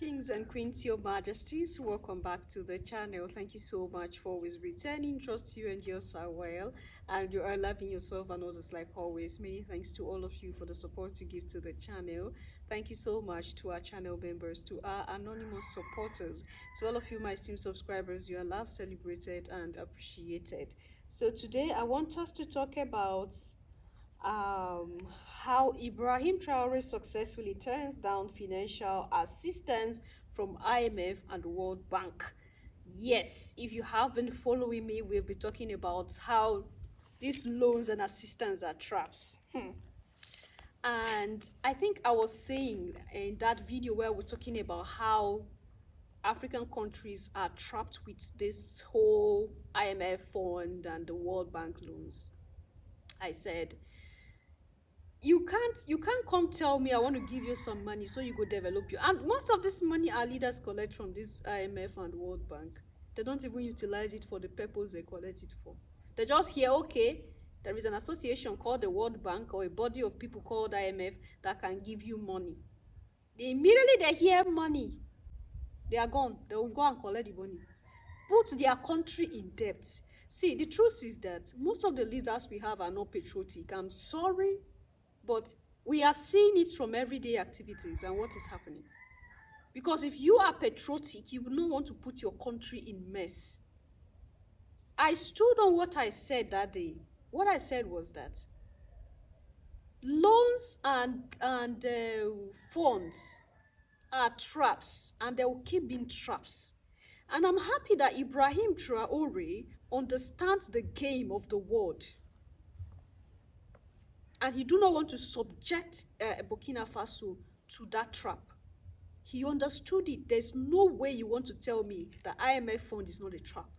Kings and Queens, your majesties, welcome back to the channel. Thank you so much for always returning. Trust you and yours are well, and you are loving yourself and others like always. Many thanks to all of you for the support you give to the channel. Thank you so much to our channel members, to our anonymous supporters, to all of you, my esteemed subscribers. You are loved, celebrated, and appreciated. So today I want us to talk about how Ibrahim Traore successfully turns down financial assistance from IMF and World Bank. Yes, if you have been following me, we'll be talking about how these loans and assistance are traps. And I think I was saying in that video where we're talking about how African countries are trapped with this whole IMF fund and the World Bank loans. I said, you can't come tell me I want to give you some money so you go develop you. And most of this money our leaders collect from this IMF and World Bank, they don't even utilize it for the purpose they collect it for. They just hear, okay, there is an association called the World Bank or a body of people called IMF that can give you money. Immediately they hear money, they are gone. They will go and collect the money, put their country in debt. See, the truth is that most of the leaders we have are not patriotic. I'm sorry, but we are seeing it from everyday activities and what is happening. Because if you are patriotic, you would not want to put your country in mess. I stood on what I said that day. What I said was that loans and funds are traps, and they will keep being traps. And I'm happy that Ibrahim Traore understands the game of the world. And he do not want to subject Burkina Faso to that trap. He understood it. There's no way you want to tell me that IMF fund is not a trap.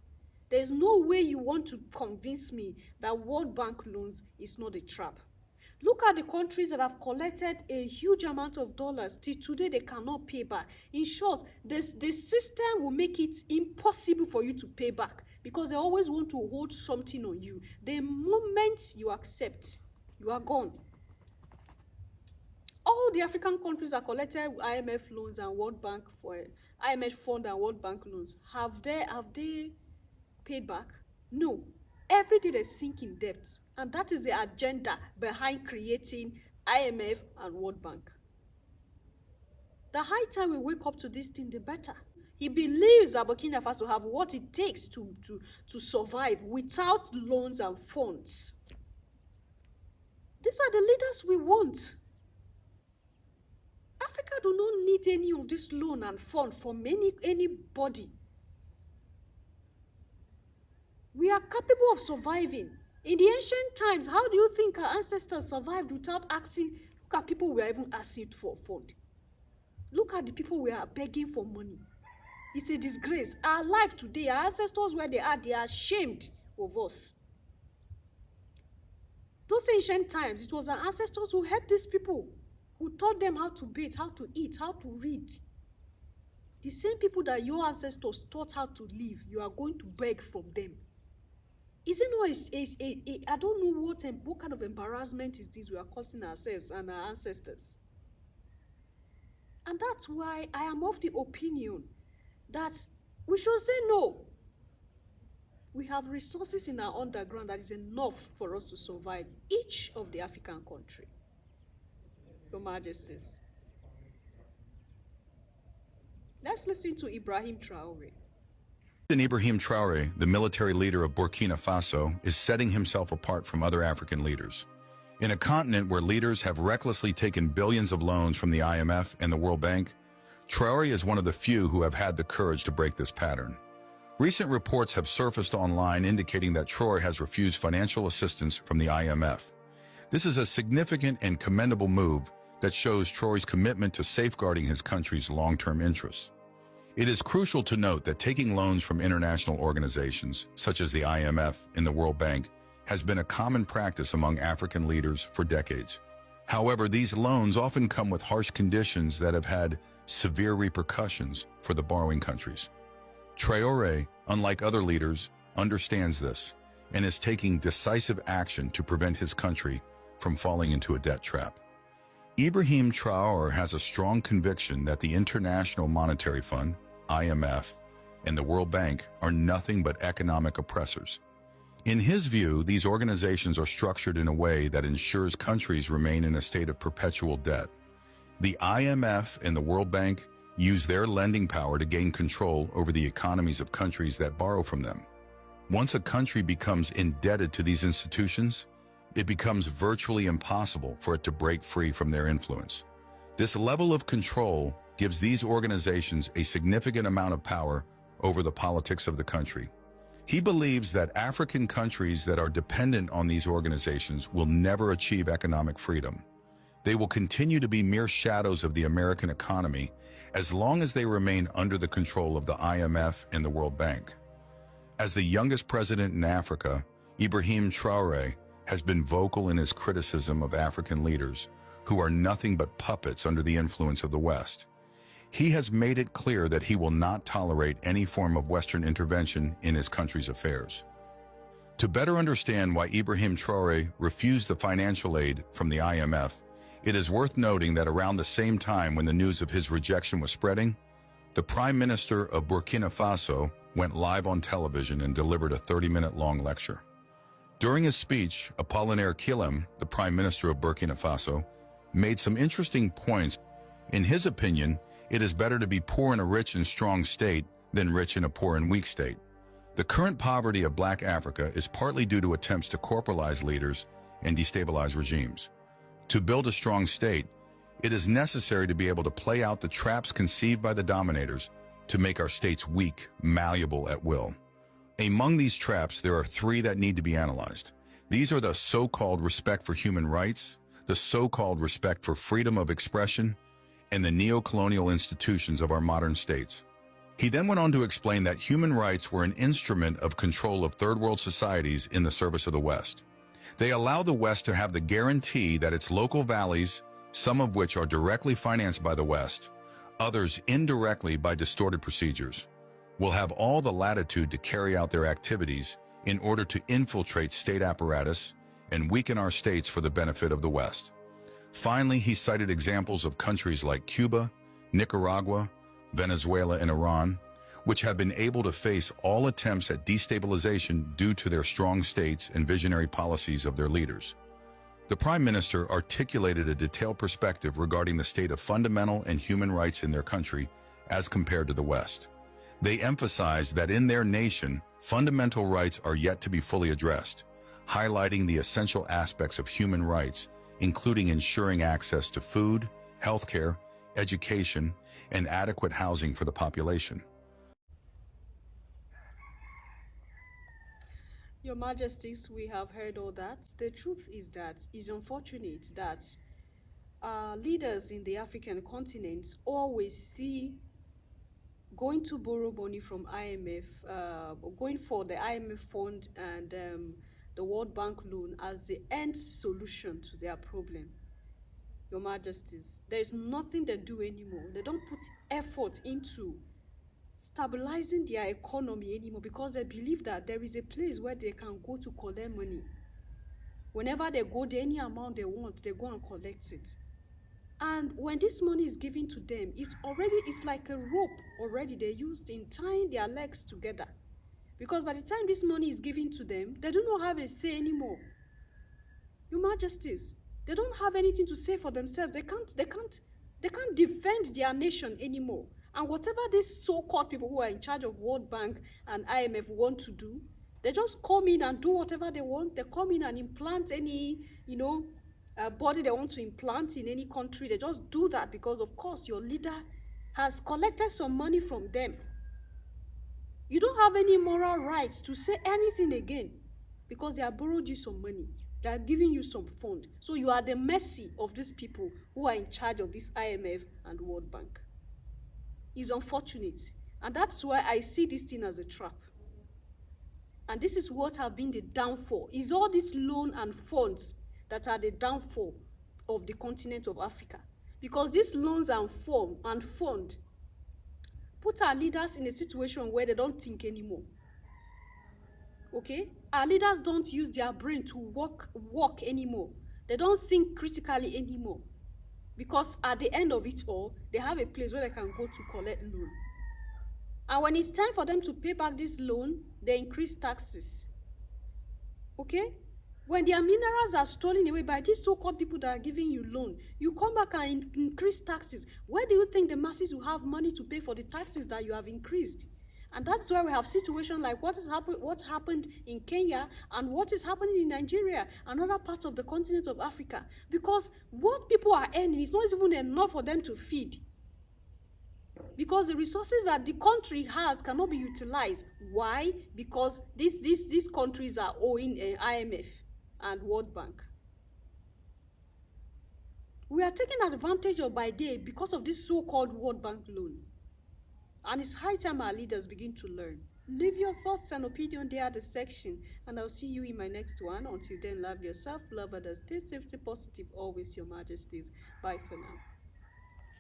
There's no way you want to convince me that World Bank loans is not a trap. Look at the countries that have collected a huge amount of dollars. Till today, they cannot pay back. In short, the system will make it impossible for you to pay back because they always want to hold something on you. The moment you accept, you are gone. All the African countries that collected IMF loans and World Bank for IMF fund and World Bank loans, have they paid back? No. Every day they sink in debt, and that is the agenda behind creating IMF and World Bank. The high time we wake up to this thing, the better. He believes that Burkina Faso have what it takes to survive without loans and funds. These are the leaders we want. Africa do not need any of this loan and fund from anybody. We are capable of surviving. In the ancient times, how do you think our ancestors survived without asking? Look at people we are even asking for fund. Look at the people we are begging for money. It's a disgrace. Our life today, our ancestors where they are ashamed of us. Those ancient times, it was our ancestors who helped these people, who taught them how to bathe, how to eat, how to read. The same people that your ancestors taught how to live, you are going to beg from them. Isn't it? I don't know what kind of embarrassment is this we are causing ourselves and our ancestors. And that's why I am of the opinion that we should say no. We have resources in our underground that is enough for us to survive each of the African country. Your Majesties. Let's listen to Ibrahim Traore. Ibrahim Traore, the military leader of Burkina Faso, is setting himself apart from other African leaders. In a continent where leaders have recklessly taken billions of loans from the IMF and the World Bank, Traore is one of the few who have had the courage to break this pattern. Recent reports have surfaced online indicating that Traore has refused financial assistance from the IMF. This is a significant and commendable move that shows Traore's commitment to safeguarding his country's long-term interests. It is crucial to note that taking loans from international organizations, such as the IMF and the World Bank, has been a common practice among African leaders for decades. However, these loans often come with harsh conditions that have had severe repercussions for the borrowing countries. Traore, unlike other leaders, understands this and is taking decisive action to prevent his country from falling into a debt trap. Ibrahim Traore has a strong conviction that the International Monetary Fund, IMF, and the World Bank are nothing but economic oppressors. In his view, these organizations are structured in a way that ensures countries remain in a state of perpetual debt. The IMF and the World Bank use their lending power to gain control over the economies of countries that borrow from them. Once a country becomes indebted to these institutions, it becomes virtually impossible for it to break free from their influence. This level of control gives these organizations a significant amount of power over the politics of the country. He believes that African countries that are dependent on these organizations will never achieve economic freedom. They will continue to be mere shadows of the American economy as long as they remain under the control of the IMF and the World Bank. As the youngest president in Africa, Ibrahim Traore has been vocal in his criticism of African leaders who are nothing but puppets under the influence of the West. He has made it clear that he will not tolerate any form of Western intervention in his country's affairs. To better understand why Ibrahim Traore refused the financial aid from the IMF, it is worth noting that around the same time when the news of his rejection was spreading, the Prime Minister of Burkina Faso went live on television and delivered a 30-minute-long lecture. During his speech, Apollinaire Kilem, the Prime Minister of Burkina Faso, made some interesting points. In his opinion, it is better to be poor in a rich and strong state than rich in a poor and weak state. The current poverty of Black Africa is partly due to attempts to corporalize leaders and destabilize regimes. To build a strong state, it is necessary to be able to play out the traps conceived by the dominators to make our states weak, malleable at will. Among these traps, there are three that need to be analyzed. These are the so-called respect for human rights, the so-called respect for freedom of expression, and the neo-colonial institutions of our modern states. He then went on to explain that human rights were an instrument of control of third-world societies in the service of the West. They allow the West to have the guarantee that its local valleys, some of which are directly financed by the West, others indirectly by distorted procedures, will have all the latitude to carry out their activities in order to infiltrate state apparatus and weaken our states for the benefit of the West. Finally, he cited examples of countries like Cuba, Nicaragua, Venezuela, and Iran, which have been able to face all attempts at destabilization due to their strong states and visionary policies of their leaders. The Prime Minister articulated a detailed perspective regarding the state of fundamental and human rights in their country as compared to the West. They emphasized that in their nation, fundamental rights are yet to be fully addressed, highlighting the essential aspects of human rights, including ensuring access to food, healthcare, education, and adequate housing for the population. Your Majesties, we have heard all that. The truth is that it's unfortunate that leaders in the African continent always see going to borrow money from IMF, going for the IMF fund and the World Bank loan as the end solution to their problem. Your Majesties, there is nothing they do anymore. They don't put effort into stabilizing their economy anymore because they believe that there is a place where they can go to collect money. Whenever they go there, any amount they want, they go and collect it. And when this money is given to them, it's like a rope already they used in tying their legs together. Because by the time this money is given to them, they do not have a say anymore. Your Majesties, they don't have anything to say for themselves. They can't defend their nation anymore. And whatever these so-called people who are in charge of World Bank and IMF want to do, they just come in and do whatever they want. They come in and implant any, body they want to implant in any country. They just do that because, of course, your leader has collected some money from them. You don't have any moral right to say anything again because they have borrowed you some money. They are giving you some fund. So you are the mercy of these people who are in charge of this IMF and World Bank. It's unfortunate. And that's why I see this thing as a trap. And this is what have been the downfall. It's all these loan and funds that are the downfall of the continent of Africa. Because these loans and fund put our leaders in a situation where they don't think anymore. Okay? Our leaders don't use their brain to work anymore. They don't think critically anymore. Because at the end of it all, they have a place where they can go to collect loan. And when it's time for them to pay back this loan, they increase taxes. Okay? When their minerals are stolen away by these so-called people that are giving you loan, you come back and increase taxes. Where do you think the masses will have money to pay for the taxes that you have increased? And that's why we have situations like what happened in Kenya and what is happening in Nigeria and other parts of the continent of Africa. Because what people are earning is not even enough for them to feed. Because the resources that the country has cannot be utilized. Why? Because these countries are owing IMF and World Bank. We are taken advantage of by day because of this so-called World Bank loan. And it's high time our leaders begin to learn. Leave your thoughts and opinion there at the section, and I'll see you in my next one. Until then, love yourself, love others, stay safe, stay positive, always your majesties. Bye for now.